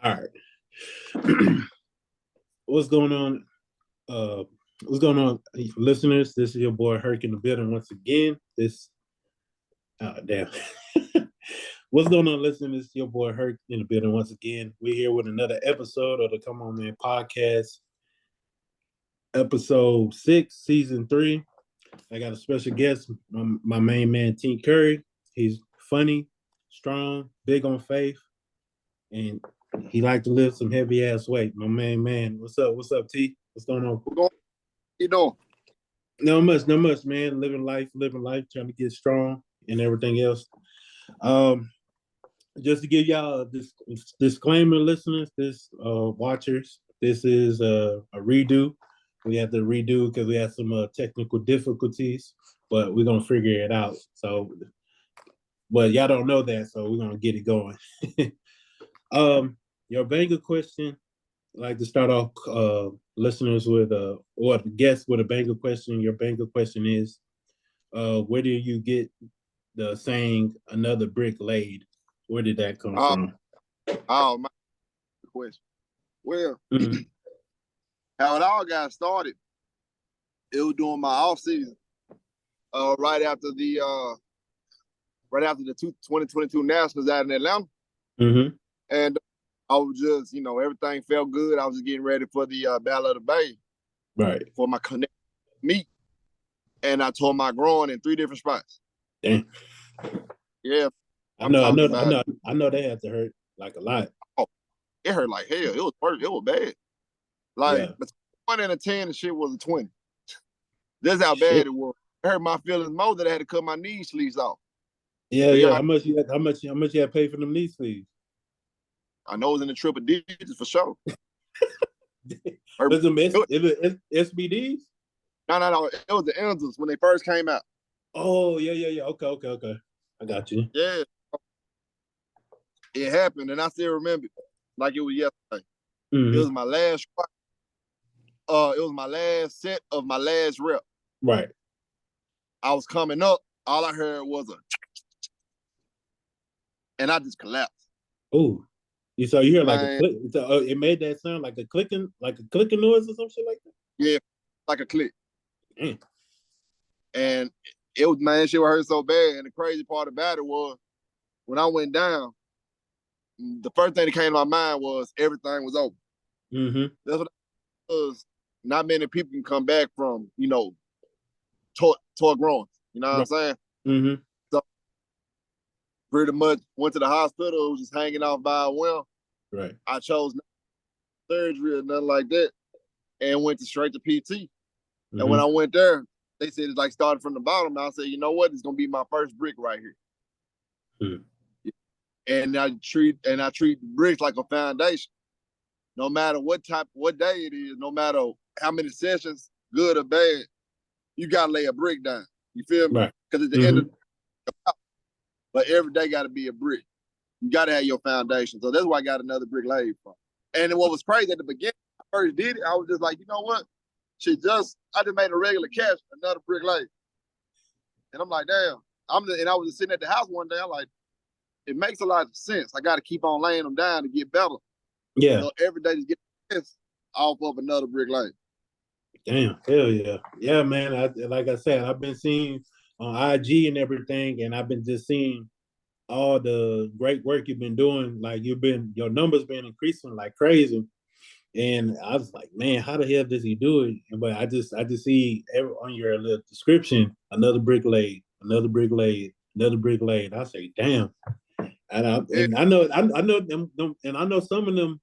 All right. What's going on? Uh, what's going on, listeners? This is your boy Herc in the building once again. Damn. What's going on, listeners? This is your boy Herc in the building once again. We're here with another episode of the Come On Man podcast, Ep.6, season 3. I got a special guest, my main man, T.Curry. He's funny, strong, big on faith, and he like to lift some heavy ass weight. My main man. What's up? What's up, T? What's going on? You know, No much, man. Living life, trying to get strong and everything else. Just to give y'all this disclaimer, listeners, watchers, this is a redo. We have to redo because we had some technical difficulties, but we're gonna figure it out. So, but y'all don't know that, so we're gonna get it going. Your banger question. I'd like to start off listeners with or guests with a banger question. Your banger question is, where do you get the saying "another brick laid"? Where did that come from? Oh, my question. Well, how it all got started, it was during my off season. Right after the 2022 Nationals out in Atlanta. Mm-hmm. And I was just, everything felt good. I was just getting ready for the Battle of the Bay. Right. For my connect meet. And I tore my groin in 3 different spots. Damn. Yeah. I know they had to hurt like a lot. Oh, it hurt like hell. It was bad. Like, between 1 and a 10, the shit was a 20. That's how bad it was. It hurt my feelings more that I had to cut my knee sleeves off. Yeah. How much you had paid for them knee sleeves? I know it was in the triple digits for sure. Was it SBDs? No. It was the Enzo's when they first came out. Oh, yeah. Okay. I got you. Yeah. It happened, and I still remember it like it was yesterday. Mm-hmm. It was my last it was my last set of my last rep. Right. I was coming up. All I heard was and I just collapsed. Oh. You hear like a click. It made that sound like a clicking noise or some shit like that? Yeah, like a click. Damn. And it was, man, shit hurt so bad. And the crazy part about it was when I went down, the first thing that came to my mind was everything was over. Mm-hmm. That's what it was. Not many people can come back from, tore groins. You know what I'm saying? Mm-hmm. So pretty much went to the hospital, was just hanging off by a whim. Right. I chose surgery or nothing like that and went straight to PT. Mm-hmm. And when I went there, they said it's like starting from the bottom. And I said, you know what? It's gonna be my first brick right here. Mm-hmm. And I treat the bricks like a foundation. No matter what day it is, no matter how many sessions, good or bad, you gotta lay a brick down. You feel me? Because at the end of but every day gotta be a brick. You gotta have your foundation. So that's why I got another brick laid from. And what was crazy at the beginning, I first did it, I was just like, you know what? I just made a regular catch, another brick laid. And I'm like, damn. And I was just sitting at the house one day, I'm like, it makes a lot of sense. I got to keep on laying them down to get better. Yeah. So every day to get this off of another brick laid. Damn, hell yeah. Yeah, man. Like I said, I've been seeing on IG and everything, and I've been just seeing all the great work you've been doing. Like your numbers been increasing like crazy. And I was like, man, how the hell does he do it? But I just see on your little description, another brick laid, another brick laid, another brick laid. I say, damn. And I know them, and I know some of them.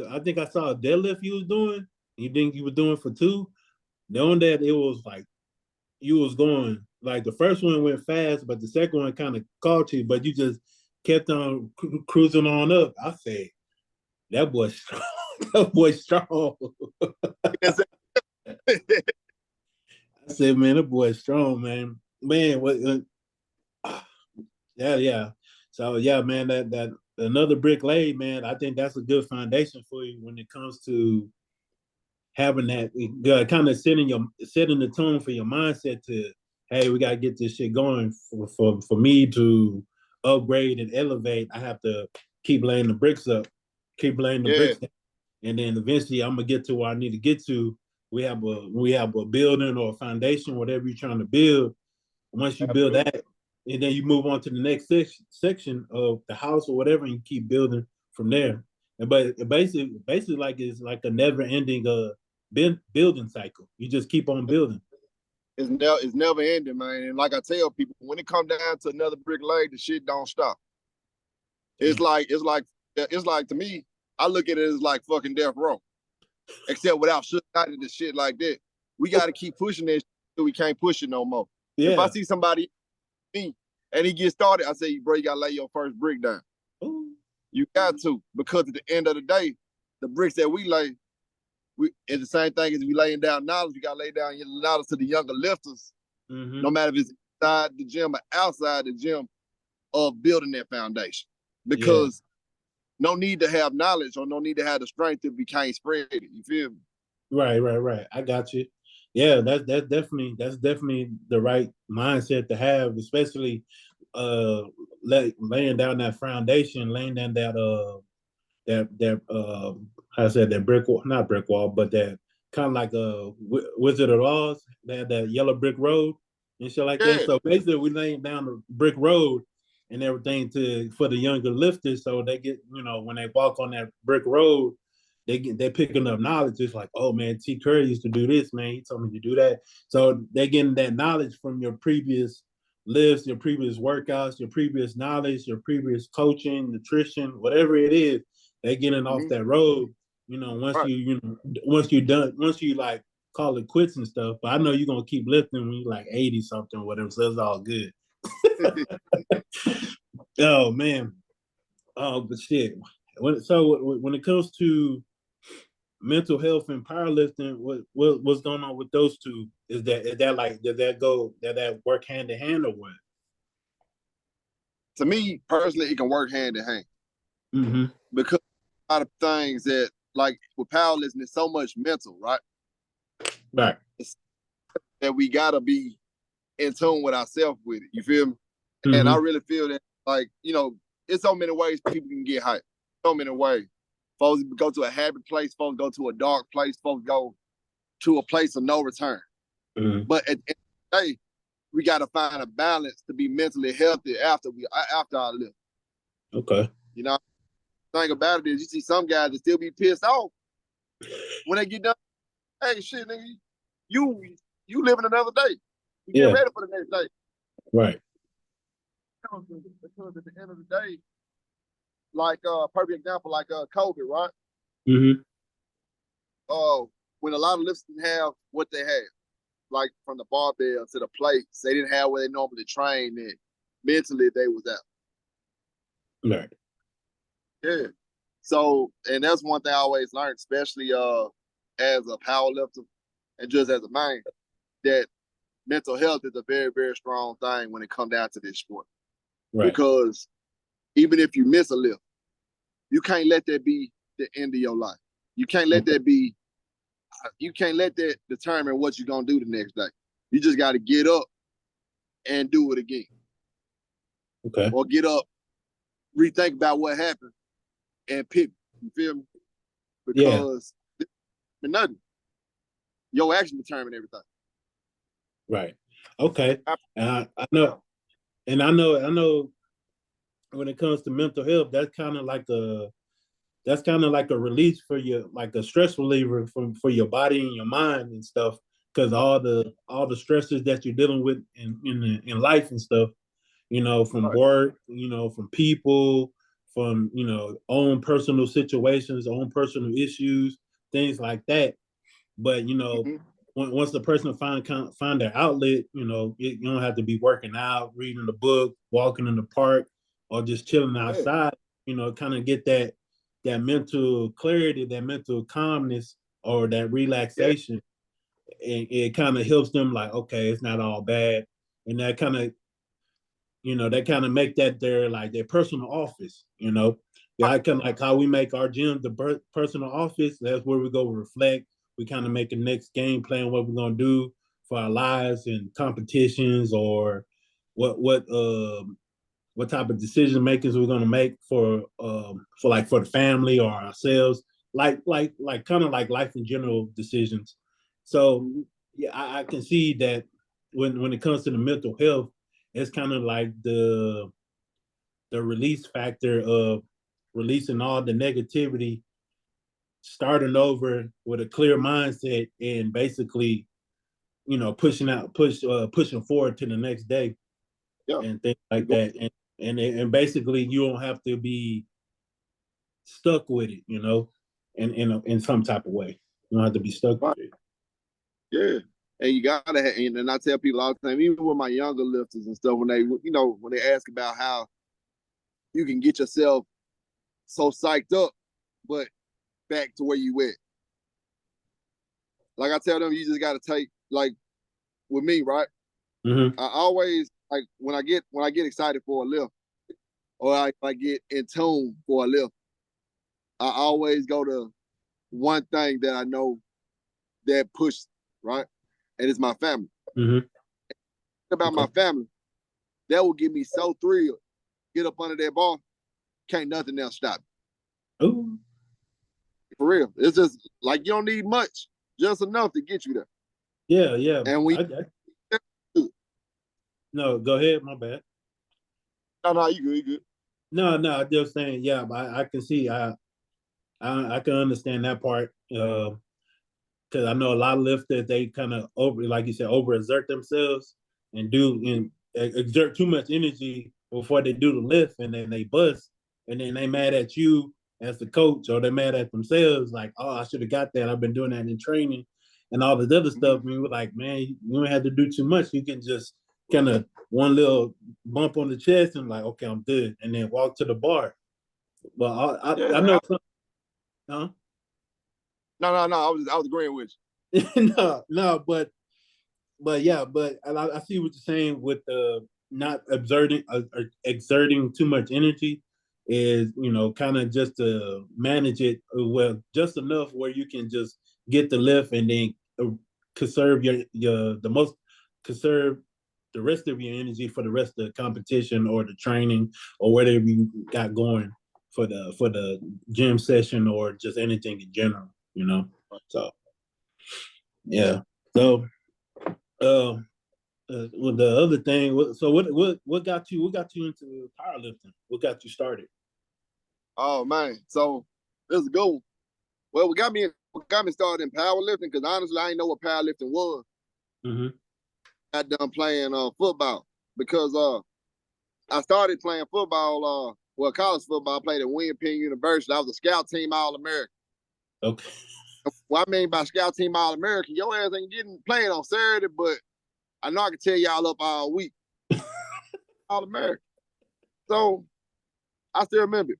I think I saw a deadlift you was doing. You think you were doing for 2, knowing that it was like you was going like the first one went fast, but the second one kind of caught you, but you just kept on cruising on up. I said, that boy's strong. That boy's strong. I said, man, that boy's strong, man. Man, what? Yeah. So yeah, man, that another brick laid, man. I think that's a good foundation for you when it comes to having that kind of setting the tone for your mindset to, hey, we gotta get this shit going for me to upgrade and elevate. I have to keep laying the bricks up. keep laying the Yeah, bricks down, and then eventually I'm gonna get to where I need to get to. We have a building or a foundation, whatever you're trying to build. Once you build absolutely. that, and then you move on to the next section of the house or whatever, and you keep building from there. But basically, like it's like a never-ending building cycle. You just keep on building. It's never ending, man. And like I tell people, when it come down to another brick laid, the shit don't stop. It's Damn. like to me, I look at it as like fucking death row. Except without shooting the shit like that. We gotta keep pushing this till we can't push it no more. If I Yeah. see somebody me and he gets started, I say, bro, you gotta lay your first brick down. Ooh. You got to, because at the end of the day, the bricks that we lay, it's the same thing as we laying down knowledge. You gotta lay down your knowledge to the younger lifters, Mm-hmm. no matter if it's inside the gym or outside the gym, of building that foundation. Yeah. Because no need to have knowledge or no need to have the strength if we can't spread it. You feel me? Right. I got you. Yeah, that's definitely the right mindset to have, especially laying down that foundation, laying down that how I said that brick wall, not brick wall, but that kind of like a Wizard of Oz, that yellow brick road and shit like that. Yeah. So basically, we laying down the brick road and everything to for the younger lifters, so they get when they walk on that brick road, they picking up knowledge. It's like, oh man, T.Curry used to do this, man. He told me to do that. So they getting that knowledge from your previous lifts, your previous workouts, your previous knowledge, your previous coaching, nutrition, whatever it is. They getting off Mm-hmm. that road. Once Right. once you done, once you like call it quits and stuff. But I know you're gonna keep lifting when you like 80 something, or whatever. So it's all good. Oh man. Oh, but shit. When it comes to mental health and powerlifting, what's going on with those two? Is that like does that work hand in hand or what? To me personally, it can work hand in hand Mm-hmm. because a lot of things that, like with powerlifting, is so much mental, right? Right. It's that we gotta be in tune with ourselves with it. You feel me? And I Mm-hmm. really feel that, like, it's so many ways people can get hyped. So many ways. Folks go to a happy place, folks go to a dark place, folks go to a place of no return. Mm-hmm. But at the end of the day, we got to find a balance to be mentally healthy after our lift. Okay. You know, the thing about it is, you see some guys that still be pissed off when they get done. Hey, shit, nigga, you living another day. You get Yeah. ready for the next day. Right. Because at the end of the day, like perfect example, like COVID, right? Mm-hmm. When a lot of lifts didn't have what they had, like from the barbell to the plates, they didn't have where they normally train, and mentally they was out. Right. Yeah. So, and that's one thing I always learned, especially as a power lifter and just as a man, that mental health is a very, very strong thing when it comes down to this sport. Right. Because even if you miss a lift, you can't let that be the end of your life. You can't let Okay. that be, you can't let that determine what you're going to do the next day. You just got to get up and do it again. Okay. Or get up, rethink about what happened, and pivot. You feel me? Yeah. Because nothing. Your action determine everything. Right. Okay. I know, and I know when it comes to mental health, that's kind of like a release for your, like a stress reliever for your body and your mind and stuff, because all the stresses that you're dealing with in life and stuff, from Right. work, from people, from own personal situations, own personal issues, things like that. But Mm-hmm. once the person find their outlet, you don't have to be working out, reading the book, walking in the park, or just chilling Yeah. outside. Kind of get that mental clarity, that mental calmness, or that Yeah. relaxation, and it kind of helps them, like, okay, it's not all bad, and that kind of make that their personal office. Yeah, I kind of like how we make our gym the personal office. That's where we go reflect. We kind of make a next game plan, what we're gonna do for our lives and competitions, or what what type of decision makers we're gonna make for the family or ourselves, like kind of like life in general decisions. So yeah, I can see that when it comes to the mental health, it's kind of like the release factor of releasing all the negativity, starting over with a clear mindset, and basically, pushing forward to the next day Yeah. and things like that. And basically, you don't have to be stuck with it, in some type of way. You don't have to be stuck with it. Yeah. And you gotta and I tell people all the time, even with my younger lifters and stuff, when they ask about how you can get yourself so psyched up, but back to where you went. Like I tell them, you just gotta take, like with me, right? Mm-hmm. I always, like, when I get excited for a lift, or I get in tune for a lift, I always go to one thing that I know that pushes, right? And it's my family. Mm-hmm. About my family, that will get me so thrilled. Get up under that bar, can't nothing else stop me. Ooh. For real. It's just like you don't need much, just enough to get you there. Yeah, yeah. And we No, go ahead. My bad. no, you good, you good. No, I'm just saying. Yeah, but I can see. I can understand that part. Because I know a lot of lifters, they kind of like you said, overexert themselves and exert too much energy before they do the lift, and then they bust, and then they mad at you as the coach, or they mad at themselves, like, oh, I should have got that. I've been doing that in training and all this other stuff. And we were like, man, you don't have to do too much. You can just kind of one little bump on the chest and like, okay, I'm good, and then walk to the bar. But I know some, huh? No. I was agreeing with you. No, but yeah, but I see what you're saying with the not exerting too much energy is, kind of just to manage it well, just enough where you can just get the lift and then conserve conserve the rest of your energy for the rest of the competition or the training or whatever you got going for the gym session or just anything in general. So yeah. So um well, the other thing. So what got you into powerlifting? What got you started? Oh man, so this is a good one. Well, what got me started in powerlifting, because honestly, I didn't know what powerlifting was. Mm-hmm. I done playing football, because I started playing football. College football. I played at William Penn University. I was a scout team All-American. Okay. What I mean by scout team All-American, your ass ain't getting playing on Saturday, but I know I can tell y'all up all week. All-American. So I still remember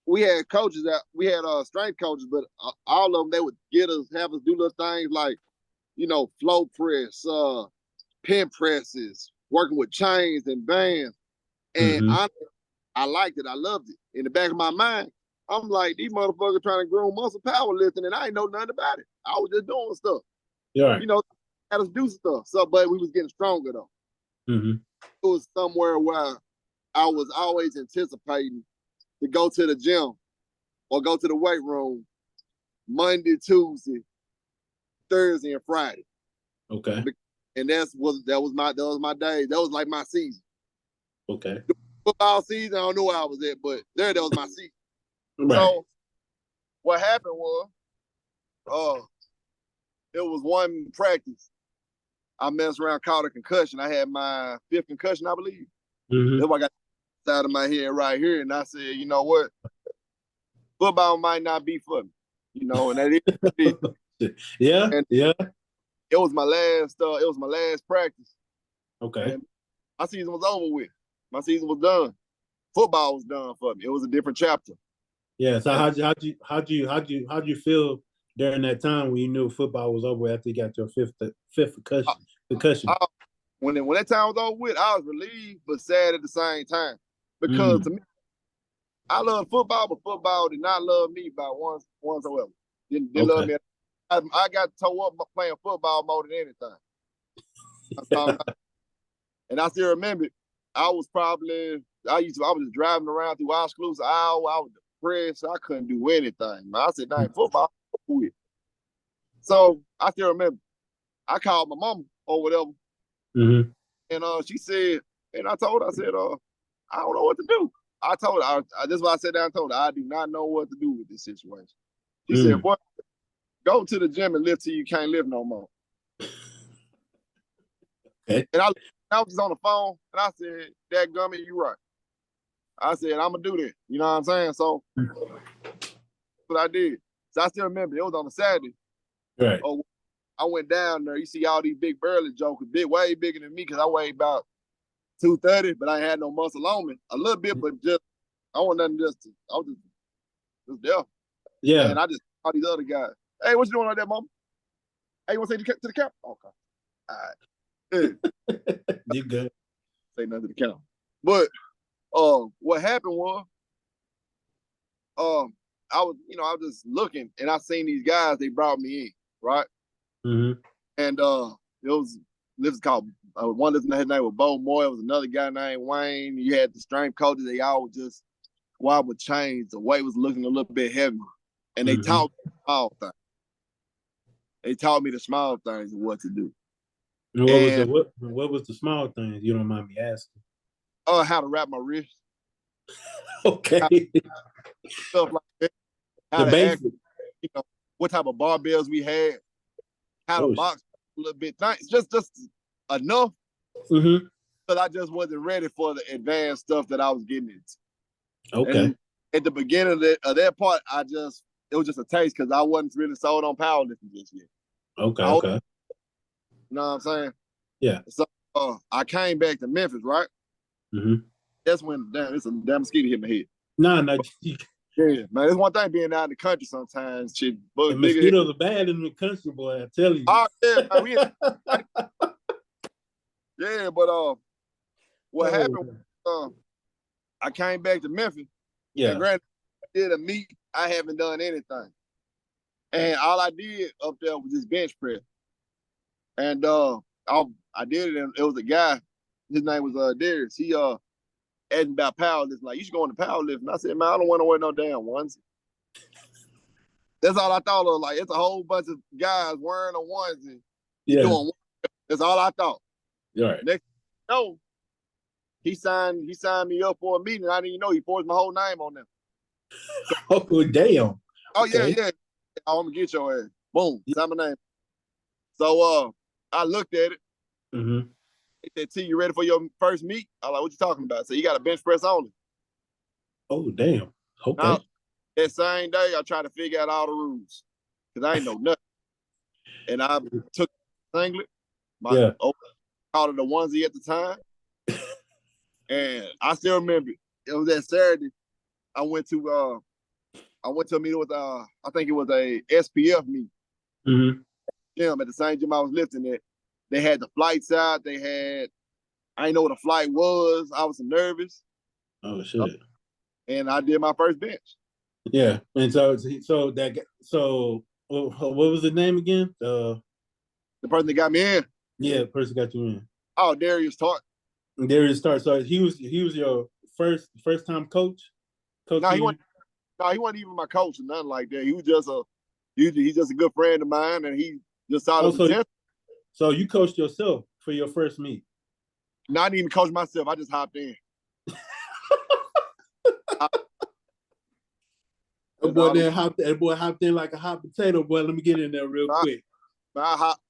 we had coaches we had strength coaches, but all of them, they would have us do little things like, flow press, pin presses, working with chains and bands. And Mm-hmm. I liked it. I loved it. In the back of my mind, I'm like, these motherfuckers trying to grow muscle powerlifting, and I ain't know nothing about it. I was just doing stuff. Yeah. Right. Had us do stuff. So, but we was getting stronger though. Mm-hmm. It was somewhere where I was always anticipating to go to the gym or go to the weight room Monday, Tuesday, Thursday, and Friday. Okay. And that was my day. That was like my season. Okay. The football season, I don't know where I was at, but that was my season. Right. So what happened was, it was one practice. I messed around, caught a concussion. I had my 5th concussion, I believe. Mm-hmm. That's why I got side of my head right here, and I said, you know what? Football might not be for me, and that is. Yeah. And yeah. it was my last practice. Okay. And my season was over with. My season was done. Football was done for me. It was a different chapter. Yeah. So how'd you feel during that time when you knew football was over after you got your fifth concussion? When that time was over with, I was relieved but sad at the same time, because to me, I love football, but football did not love me by whatsoever. Didn't love me. I got tore up playing football more than anything. And I still remember, I was probably I was just driving around through Oskaloosa, Iowa. I was depressed. I couldn't do anything, man. I said, "Dang, football." So I still remember. I called my mama or whatever, and she said, and I told her, I said, I don't know what to do. I told her, this is why I sat down and told her, I do not know what to do with this situation. She said, "Boy, go to the gym and lift till you can't lift no more." Okay. And I was just on the phone, and I said, "Dadgummit, you right." I said, "I'm gonna do this." You know what I'm saying? So what I did. So I still remember it was on a Saturday. Right. Oh, I went down there. You see all these big burly jokers, way bigger than me, because I weighed about 230, but I ain't had no muscle on me. A little bit, but just I want nothing I was just there. Yeah. And I just saw these other guys. "Hey, what you doing like that, mama? Hey, you want to say to the camp?" "Okay. All right." Hey. You good. Say nothing to the camp. But what happened was, I was just looking, and I seen these guys. They brought me in, right? And it was called one listener, his name was Bo Moore. It was another guy named Wayne. You had the strength coaches. They all just would change. The weight was looking a little bit heavy, and they taught me the small things. They taught me the small things and what to do. And what was the small things? You don't mind me asking? How to wrap my wrist. Okay. Stuff like that. How to act, what type of barbells we had. How to box a little bit. Just enough. But I just wasn't ready for the advanced stuff that I was getting into. Okay. And at the beginning of that part, it was just a taste, because I wasn't really sold on powerlifting just yet. Okay. You know what I'm saying? Yeah. So I came back to Memphis, right? That's when, it's a damn mosquito hit my head. No. Yeah, man, it's one thing being out in the country sometimes. Shit, but mosquitoes are bad in the country, boy. I tell you. Oh yeah, man, yeah, but what happened? I came back to Memphis. Yeah. And granted, I did a meet. I haven't done anything, and all I did up there was just bench press. And I did it, and it was a guy. His name was Darius. He asked me about powerlifting. Like, "You should go into powerlifting." I said, "Man, I don't want to wear no damn onesie." That's all I thought of. Like, it's a whole bunch of guys wearing a onesie. Yeah. Doing one. That's all I thought. Right. Next, he signed me up for a meeting. I didn't even know he forged my whole name on them. Oh, damn. Oh, okay. Yeah. I'm gonna get your ass. Boom. Sign my name. So I looked at it. He said, "T, you ready for your first meet?" I was like, "What you talking about?" So you got a bench press only. Oh, damn. Okay. Now, that same day, I tried to figure out all the rules, because I ain't know nothing. And I took singlet, called it a onesie at the time. And I still remember it was that Saturday. I went to a meeting with I think it was a SPF meet. Gym at the same gym I was lifting at. They had the flights out. I didn't know what a flight was. I was nervous. Oh shit. And I did my first bench. Yeah. And so what was the name again? The person that got me in. Yeah, the person got you in. Oh, Darius Tart. Darius Tart. So he was your first time coach? No, he wasn't even my coach or nothing like that. He was just he's just a good friend of mine, and he just saw the potential. So you coached yourself for your first meet? No, I didn't even coach myself. I just hopped in. That boy hopped in like a hot potato. Boy, let me get in there real quick. I hopped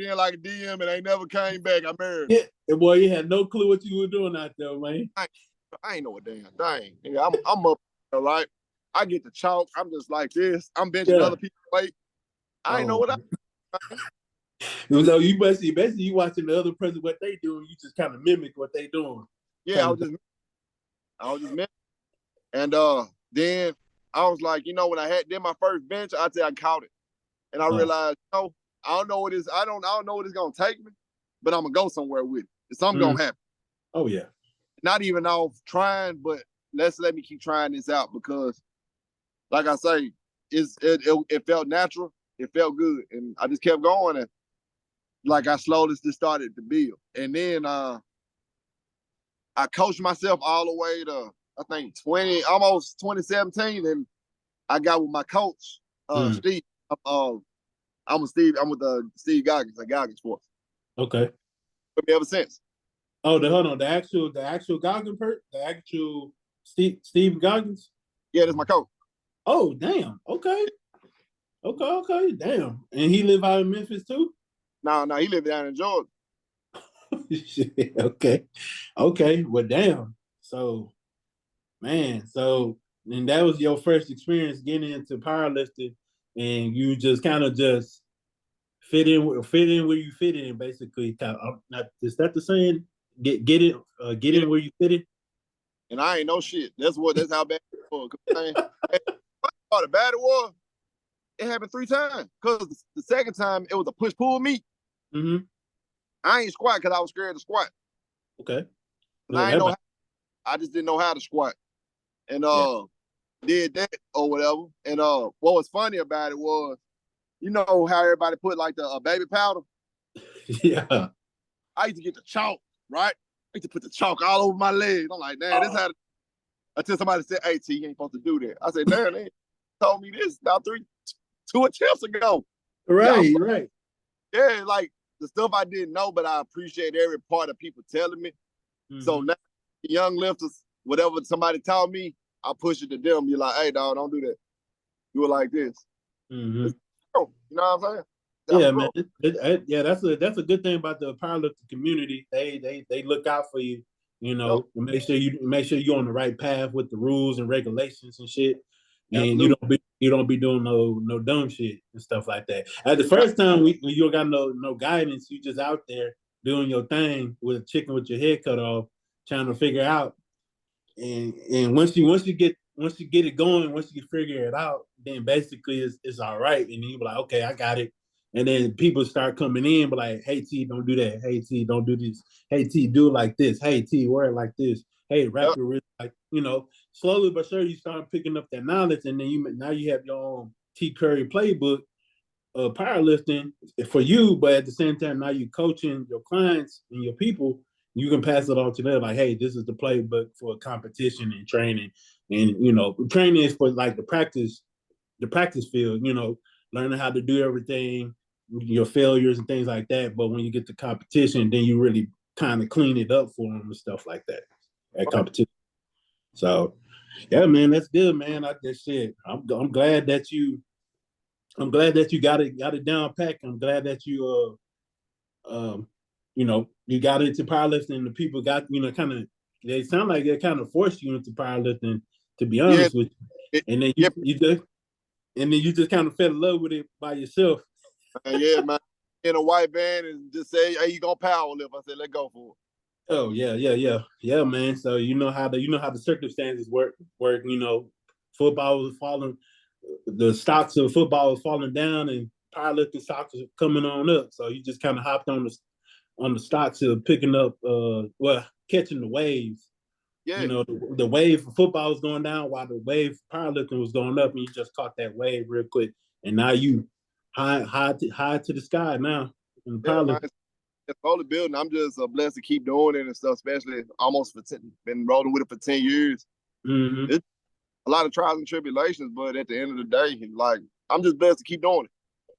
in like a DM and ain't never came back. I'm married. Yeah, boy, you had no clue what you were doing out there, man. I ain't know a damn thing. I'm up, right? I get the chalk. I'm just like this. I'm benching other people's weight. I ain't know what So you basically you watching the other person what they doing. You just kind of mimic what they doing. Yeah, I was just mimicking. And then I was like, when I did my first bench, I caught it, and I realized, I don't know what I don't know what it's gonna take me, but I'm gonna go somewhere with it. Something gonna happen. Oh yeah. Not even off trying, but let me keep trying this out, because, like I say, it felt natural, it felt good, and I just kept going, and like I slowly just started to build. And then I coached myself all the way to I think almost 2017, and I got with my coach, Steve. I'm with Steve. I'm with Steve Goggins at Goggins Sports. Okay. With me ever since. Oh, hold on. The actual Goggins the actual Steve Goggins. Yeah, that's my coach. Oh, damn. Okay. Damn. And he live out in Memphis too? No, he live down in Georgia. Okay. Well, damn. So, man, and that was your first experience getting into powerlifting, and you just kind of just fit in where you fit in, basically. Not, is that the saying? Get in where you fit in. And I ain't no shit. That's how bad it was. The bad it was, it happened 3 times. Because the second time it was a push pull meet. Mm-hmm. I ain't squat because I was scared to squat. Okay. I just didn't know how to squat. And did that or whatever. And what was funny about it was, you know how everybody put like the baby powder? Yeah. I used to get the chalk, right? I used to put the chalk all over my legs. I'm like, damn, this how until somebody said, hey, T, you ain't supposed to do that. I said, damn, they told me this about 2 attempts ago. Right, right. Yeah, like the stuff I didn't know, but I appreciate every part of people telling me. Mm-hmm. So now, young lifters, whatever somebody taught me, I push it to them. You're like, hey, dog, don't do that. Do it like this. Mm-hmm. You know what I'm saying? Yeah, man. That's a good thing about the powerlifting community. They look out for you, you know, to make sure you're on the right path with the rules and regulations and shit. And you don't be doing no dumb shit and stuff like that. At the first time when you don't got no guidance, you just out there doing your thing with a chicken with your head cut off, trying to figure out. And once you get it going, once you figure it out, then basically it's all right. And you be like, okay, I got it. And then people start coming in, but like, hey T, don't do that. Hey T, don't do this. Hey T, do it like this. Hey T, wear it like this. Hey, wrap your wrist like, you know, slowly but surely you start picking up that knowledge, and then now you have your own T.Curry playbook of powerlifting for you, but at the same time now you coaching your clients and your people. You can pass it on to them like, hey, this is the playbook for competition and training, and you know, training is for like the practice field. You know, learning how to do everything, your failures and things like that. But when you get to competition, then you really kind of clean it up for them and stuff like that at competition. So, yeah, man, that's good, man. I'm glad that you got it down pat. I'm glad that you you know, you got into powerlifting and the people got, you know, they sound like they kind of forced you into powerlifting, to be honest with you. And then you just kind of fell in love with it by yourself. Yeah, man. In a white van and just say, hey, you gonna power lift. I said, let's go for it. Oh, yeah, man. So you know how the circumstances work, you know, football was falling, the stocks of football was falling down and powerlifting stocks are coming on up. So you just kind of hopped on the stocks of picking up catching the waves. Yeah. You know, the wave for football was going down while the wave for powerlifting was going up, and you just caught that wave real quick. And now you high to the sky now in powerlifting. It's slowly building. I'm just blessed to keep doing it and stuff, especially almost been rolling with it for 10 years. Mm-hmm. It's a lot of trials and tribulations, but at the end of the day, like, I'm just blessed to keep doing it.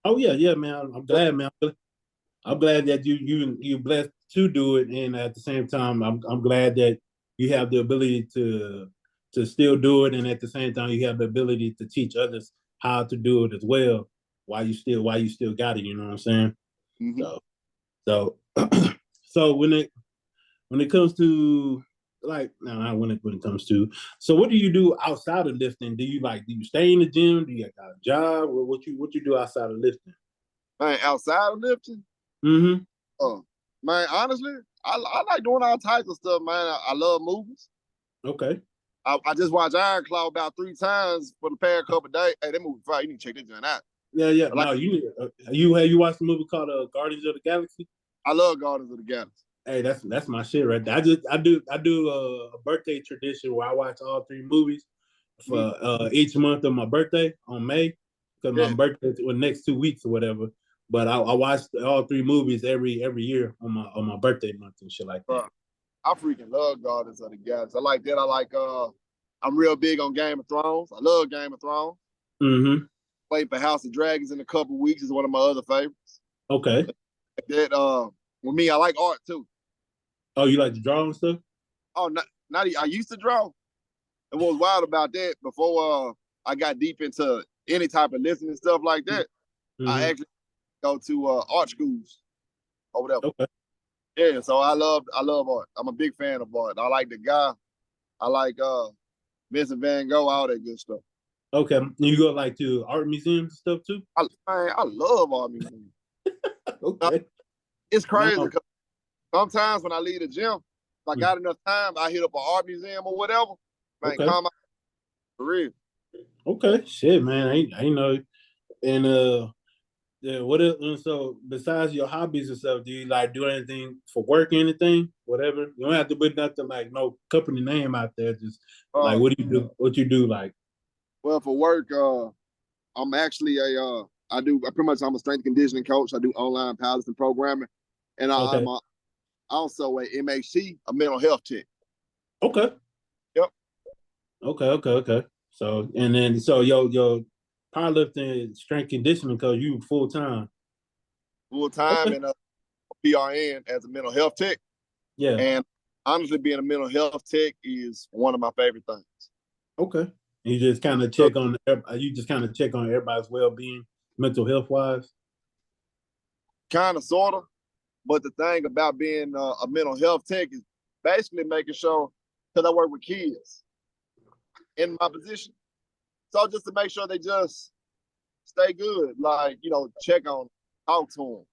Oh yeah, man. I'm glad, man. I'm glad that you blessed to do it, and at the same time, I'm glad that you have the ability to still do it, and at the same time, you have the ability to teach others how to do it as well. While you still got it, you know what I'm saying? Mm-hmm. So when it comes to like, no, when it comes to, so what do you do outside of lifting? Do you stay in the gym? Do you got a job, or what you do outside of lifting? Man, outside of lifting? Mm-hmm. Man, honestly, I like doing all types of stuff, man. I love movies. Okay. I just watched Iron Claw about 3 times for the past couple of days. Hey, that movie fire. You need to check that joint out. Yeah. Like, no, you watched the movie called Guardians of the Galaxy? I love Guardians of the Galaxy. Hey, that's my shit right there. I do a birthday tradition where I watch all 3 movies for each month of my birthday on May, because my birthday was next 2 weeks or whatever. But I watched all 3 movies every year on my birthday month and shit like that. I freaking love Guardians of the Galaxy. I like that. I like I'm real big on Game of Thrones. I love Game of Thrones. Mm-hmm. Playing for House of Dragons in a couple weeks is one of my other favorites. Okay. That with me, I like art too. Oh, you like to draw and stuff? Oh, not I used to draw. And what was wild about that, before I got deep into any type of listening and stuff like that, I actually go to art schools or whatever. Okay. Yeah, so I love art. I'm a big fan of art. I like the guy. I like Vincent Van Gogh, all that good stuff. Okay. You go like to art museums and stuff too? I love art museums. Okay. It's crazy because sometimes when I leave the gym, if I got enough time, I hit up an art museum or whatever. Man, calm out for real. Okay. Shit, man. I know. And yeah, what else, so besides your hobbies and stuff, do you like do anything for work or anything? Whatever. You don't have to put nothing like no company name out there. Just like what do you do? What you do like? Well, for work, I'm actually I'm a strength and conditioning coach. I do online powerlifting programming. And I'm also a MHC, a mental health tech. Okay. Yep. Okay. So and then so your powerlifting strength conditioning coach, you full time. Full time and PRN as a mental health tech. Yeah. And honestly, being a mental health tech is one of my favorite things. Okay. You just kind of check on everybody's well being, mental health wise. Kind of, sort of. But the thing about being a mental health tech is basically making sure, because I work with kids in my position. So just to make sure they just stay good, like, check on, talk to them.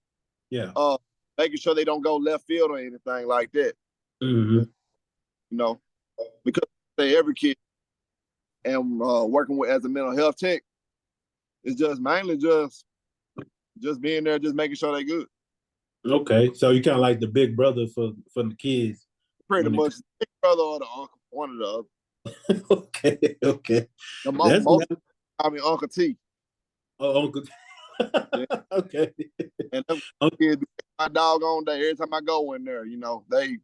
Yeah. Making sure they don't go left field or anything like that. Mm-hmm. Because every kid and working with as a mental health tech is just mainly just being there, just making sure they good. Okay, so you kind of like the big brother for the kids. Pretty much, big brother or the uncle, one or the other. Okay. Uncle T. Oh, Uncle. Yeah. Okay. And them kids, my doggone day. Every time I go in there, they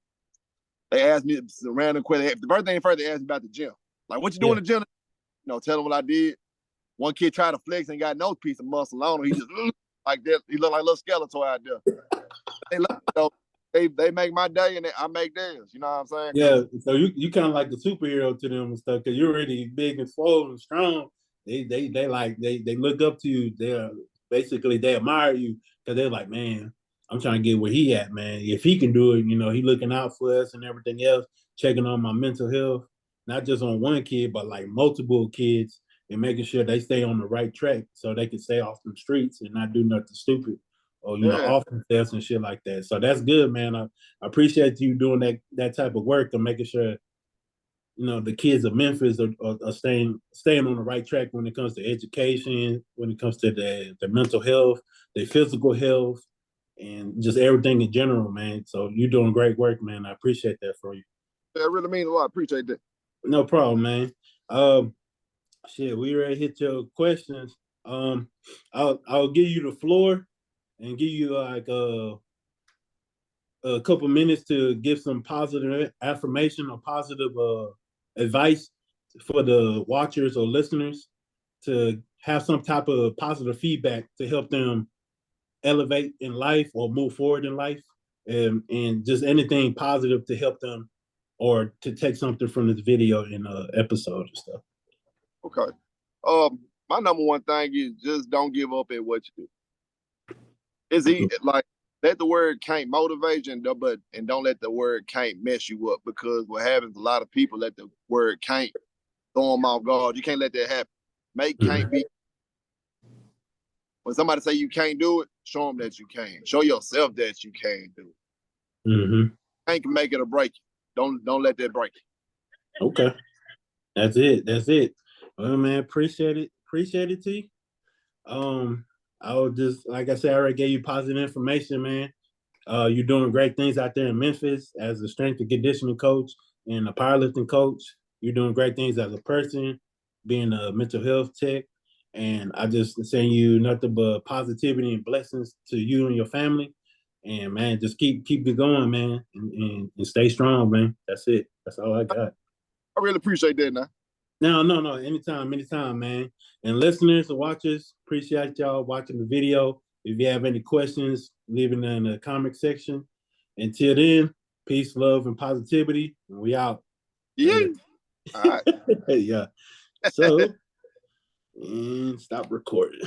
ask me a random question. The first thing first, they ask me about the gym. Like, what you doing in the gym? Tell them what I did. One kid tried to flex and got no piece of muscle on him. He just like that. He looked like a little skeleton out there. They make my day and I make theirs. You know what I'm saying? Yeah. So you kind of like the superhero to them and stuff because you're already big and swole and strong. They look up to you. They admire you because they're like, man, I'm trying to get where he at, man. If he can do it, he looking out for us and everything else, checking on my mental health, not just on one kid, but like multiple kids and making sure they stay on the right track so they can stay off the streets and not do nothing stupid or off themselves and shit like that. So that's good, man. I appreciate you doing that type of work and making sure the kids of Memphis are staying on the right track when it comes to education, when it comes to the mental health, their physical health, and just everything in general, man. So you're doing great work, man. I appreciate that for you. That really means a lot. I appreciate that. No problem, man. Shit, we already hit your questions. I'll give you the floor and give you like a couple minutes to give some positive affirmation or positive advice for the watchers or listeners to have some type of positive feedback to help them elevate in life or move forward in life, and just anything positive to help them or to take something from this video in episode and stuff. Okay. My number one thing is just don't give up at what you do. It's like, let the word can't motivate you, and don't let the word can't mess you up, because what happens, a lot of people let the word can't throw them off guard. You can't let that happen. Make can't be. When somebody say you can't do it, show them that you can. Show yourself that you can do it. Mm-hmm. Can't make it or break you. Don't let that break you. Okay. That's it. Well, man, appreciate it, T. I would just, like I said, I already gave you positive information, man. You're doing great things out there in Memphis as a strength and conditioning coach and a powerlifting coach. You're doing great things as a person, being a mental health tech. And I just send you nothing but positivity and blessings to you and your family. And man, just keep it going, man, and stay strong, man. That's it. That's all I got. I really appreciate that now. No. Anytime, man. And listeners and watchers, appreciate y'all watching the video. If you have any questions, leave it in the comment section. Until then, peace, love, and positivity. And we out. Yeah. All right. Yeah. So, and stop recording.